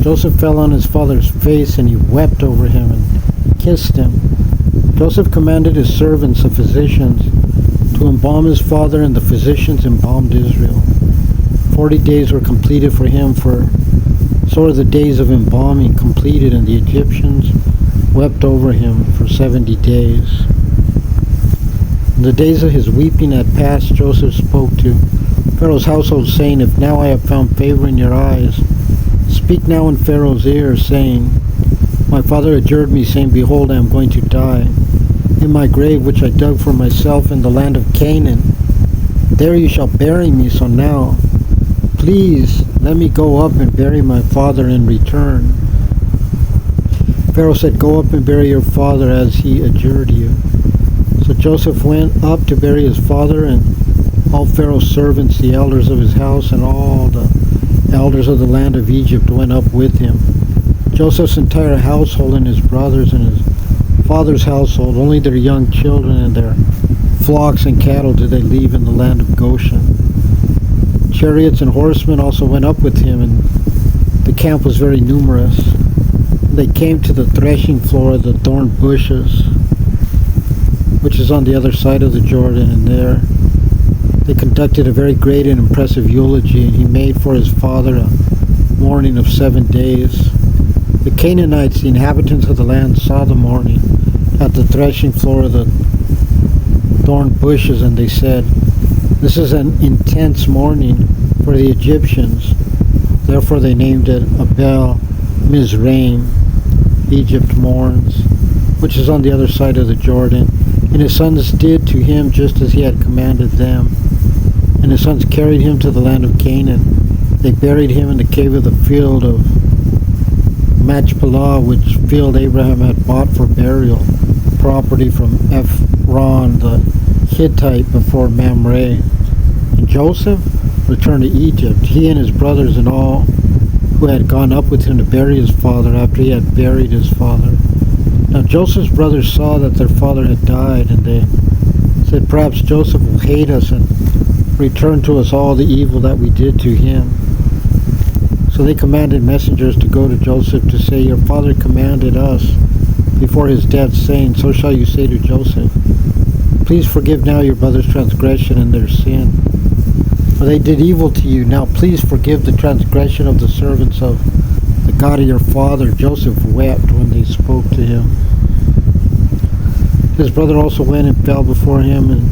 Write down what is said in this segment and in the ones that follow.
Joseph fell on his father's face, and he wept over him and kissed him. Joseph commanded his servants, the physicians, to embalm his father, and the physicians embalmed Israel. 40 days were completed for him, for so are the days of embalming completed, and the Egyptians wept over him for 70 days. When the days of his weeping had passed, Joseph spoke to Pharaoh's household, saying, If now I have found favor in your eyes, speak now in Pharaoh's ear, saying, My father adjured me, saying, Behold, I am going to die. In my grave, which I dug for myself in the land of Canaan, there you shall bury me. So now, please, let me go up and bury my father in return. Pharaoh said, Go up and bury your father as he adjured you. So Joseph went up to bury his father, and all Pharaoh's servants, the elders of his house, and all the elders of the land of Egypt went up with him. Joseph's entire household and his brothers and his father's household, only their young children and their flocks and cattle did they leave in the land of Goshen. Chariots and horsemen also went up with him, and the camp was very numerous. They came to the threshing floor of the thorn bushes, which is on the other side of the Jordan, and there they conducted a very great and impressive eulogy, and he made for his father a mourning of 7 days. The Canaanites, the inhabitants of the land, saw the mourning at the threshing floor of the thorn bushes, and they said, This is an intense mourning for the Egyptians. Therefore they named it Abel Mizraim, Egypt mourns, which is on the other side of the Jordan. And his sons did to him just as he had commanded them. And his sons carried him to the land of Canaan. They buried him in the cave of the field of Machpelah, which field Abraham had bought for burial, property from Ephron the Hittite before Mamre. And Joseph returned to Egypt, he and his brothers and all who had gone up with him to bury his father after he had buried his father. Now Joseph's brothers saw that their father had died, and they said, Perhaps Joseph will hate us and return to us all the evil that we did to him. So they commanded messengers to go to Joseph to say, Your father commanded us before his death, saying, So shall you say to Joseph, Please forgive now your brother's transgression and their sin. For they did evil to you. Now please forgive the transgression of the servants of the God of your father. Joseph wept when they spoke to him. His brother also went and fell before him, and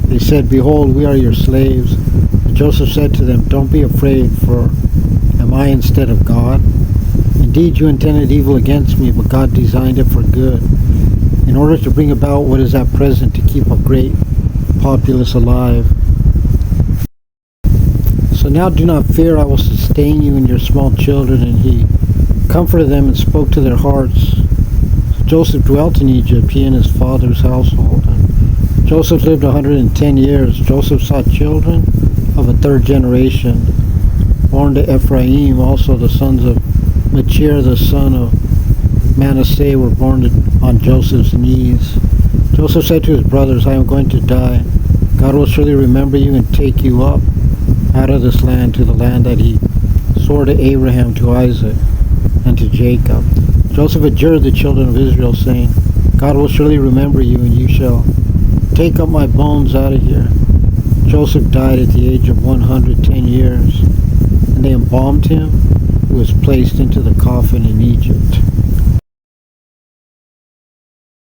they said, Behold, we are your slaves. And Joseph said to them, Don't be afraid, for am I instead of God? Indeed, you intended evil against me, but God designed it for good, in order to bring about what is at present, to keep a great populace alive. So now do not fear, I will sustain you and your small children. And he comforted them and spoke to their hearts. So Joseph dwelt in Egypt, he and his father's household. And Joseph lived 110 years. Joseph saw children of a third generation, born to Ephraim. Also the sons of Machir, the son of Manasseh, were born on Joseph's knees. Joseph said to his brothers, I am going to die. God will surely remember you and take you up out of this land to the land that he swore to Abraham, to Isaac, and to Jacob. Joseph adjured the children of Israel, saying, God will surely remember you, and you shall take up my bones out of here. Joseph died at the age of 110 years, and they embalmed him, who was placed into the coffin in Egypt.